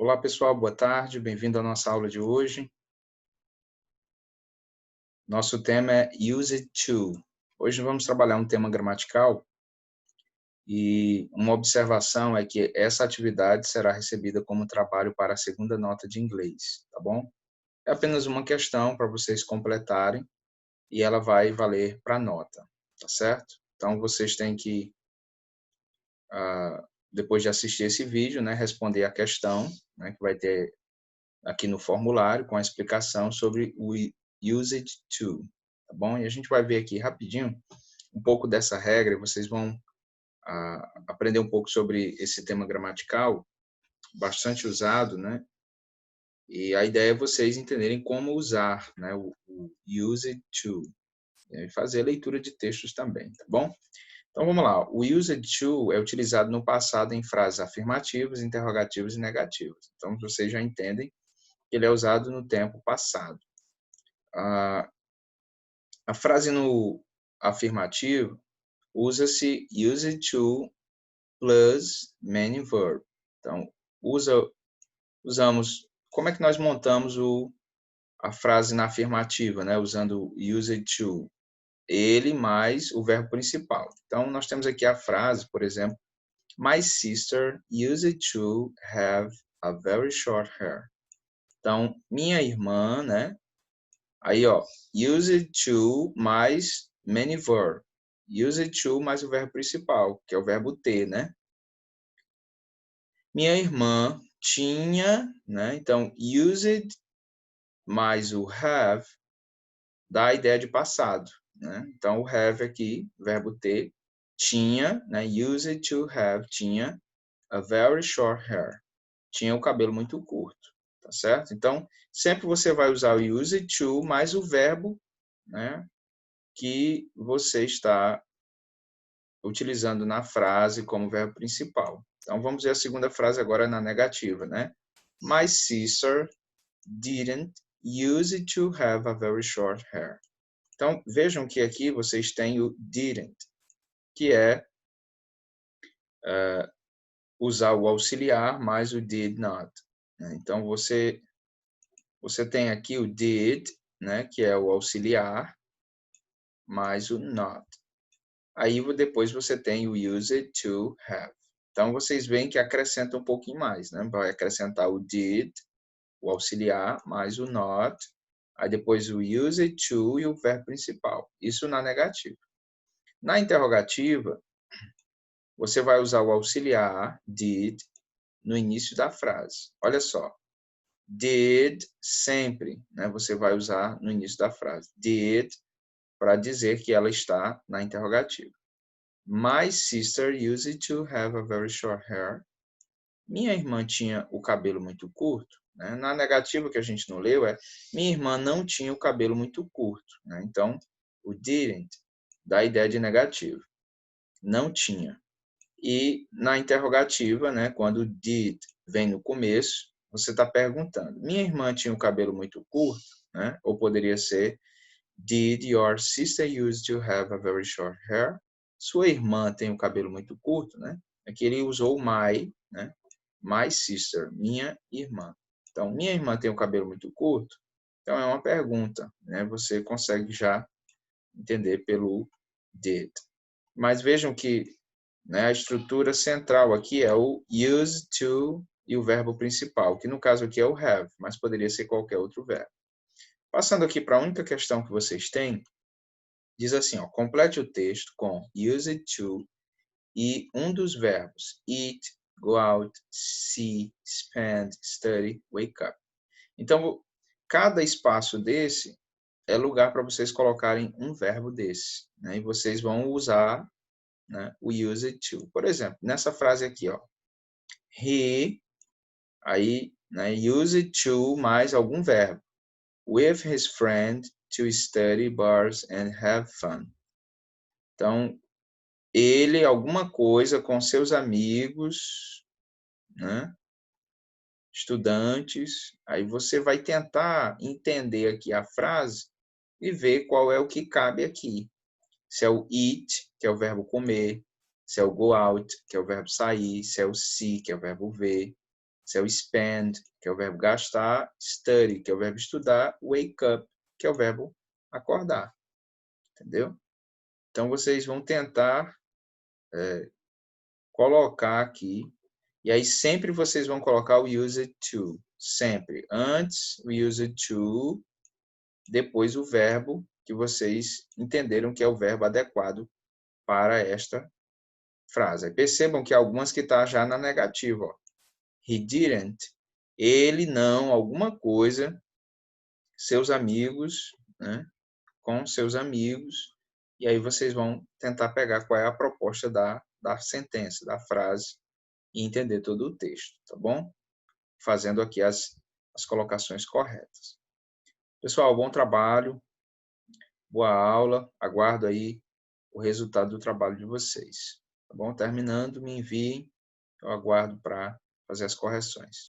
Olá pessoal, boa tarde, bem-vindo à nossa aula de hoje. Nosso tema é Use to. Hoje vamos trabalhar um tema gramatical e uma observação é que essa atividade será recebida como trabalho para a segunda nota de inglês, tá bom? É apenas uma questão para vocês completarem e ela vai valer para nota, tá certo? Então vocês têm que, depois de assistir esse vídeo, né, responder a questão, né, que vai ter aqui no formulário com a explicação sobre o used to, tá bom? E a gente vai ver aqui rapidinho um pouco dessa regra e vocês vão aprender um pouco sobre esse tema gramatical, bastante usado, né? E a ideia é vocês entenderem como usar, né, o used to, e fazer a leitura de textos também, tá bom? Então vamos lá, o used to é utilizado no passado em frases afirmativas, interrogativas e negativas. Então vocês já entendem que ele é usado no tempo passado. A frase no afirmativo usa-se used to plus main verb. Então, usamos. Como é que nós montamos a frase na afirmativa, né? Usando used to. Ele mais o verbo principal. Então, nós temos aqui a frase, por exemplo, My sister used to have a very short hair. Então, minha irmã, né? Aí, ó, used to mais many verb. Used to mais o verbo principal, que é o verbo ter, né? Minha irmã tinha, né? Então, used mais o have dá a ideia de passado, né? Então, o have aqui, verbo ter, tinha, né? Used to have, tinha a very short hair. Tinha o cabelo muito curto, tá certo? Então, sempre você vai usar o used to mais o verbo, né? Que você está utilizando na frase como verbo principal. Então, vamos ver a segunda frase agora na negativa, né? My sister didn't use to have a very short hair. Então, vejam que aqui vocês têm o didn't, que é usar o auxiliar mais o did not. Então, você tem aqui o did, né, que é o auxiliar, mais o not. Aí depois você tem o used to have. Então vocês veem que acrescenta um pouquinho mais, né? Vai acrescentar o did, o auxiliar, mais o not, aí depois o used to e o verbo principal. Isso na negativa. Na interrogativa, você vai usar o auxiliar did no início da frase. Olha só. Did sempre, né? Você vai usar no início da frase. Did para dizer que ela está na interrogativa. My sister used to have a very short hair. Minha irmã tinha o cabelo muito curto. Né? Na negativa que a gente não leu minha irmã não tinha o cabelo muito curto. Né? Então, o didn't dá a ideia de negativo. Não tinha. E na interrogativa, né, quando o did vem no começo, você está perguntando. Minha irmã tinha o cabelo muito curto? Né? Ou poderia ser Did your sister used to have a very short hair? Sua irmã tem o cabelo muito curto, né? Aqui ele usou my, né? My sister, minha irmã. Então, minha irmã tem o cabelo muito curto? Então, é uma pergunta, né? Você consegue já entender pelo did. Mas vejam que, né, a estrutura central aqui é o used to e o verbo principal, que no caso aqui é o have, mas poderia ser qualquer outro verbo. Passando aqui para a única questão que vocês têm, diz assim, ó, complete o texto com used to e um dos verbos eat, go out, see, spend, study, wake up. Então, cada espaço desse é lugar para vocês colocarem um verbo desse, né? E vocês vão usar, né, o used to. Por exemplo, nessa frase aqui, ó, he, aí, né, used to mais algum verbo. With his friend to study bars and have fun. Então, ele, alguma coisa com seus amigos, né? Estudantes. Aí você vai tentar entender aqui a frase e ver qual é o que cabe aqui. Se é o eat, que é o verbo comer, se é o go out, que é o verbo sair, se é o see, que é o verbo ver. Esse é o spend, que é o verbo gastar, study, que é o verbo estudar, wake up, que é o verbo acordar. Entendeu? Então, vocês vão tentar colocar aqui, e aí sempre vocês vão colocar o used to, sempre. Antes o used to, depois o verbo que vocês entenderam que é o verbo adequado para esta frase. Aí percebam que algumas que está já na negativa. Ó. He didn't. Ele não, alguma coisa, seus amigos, né? Com seus amigos. E aí vocês vão tentar pegar qual é a proposta da sentença, da frase, e entender todo o texto, tá bom? Fazendo aqui as colocações corretas. Pessoal, bom trabalho, boa aula, aguardo aí o resultado do trabalho de vocês, tá bom? Terminando, me enviem, eu aguardo para fazer as correções.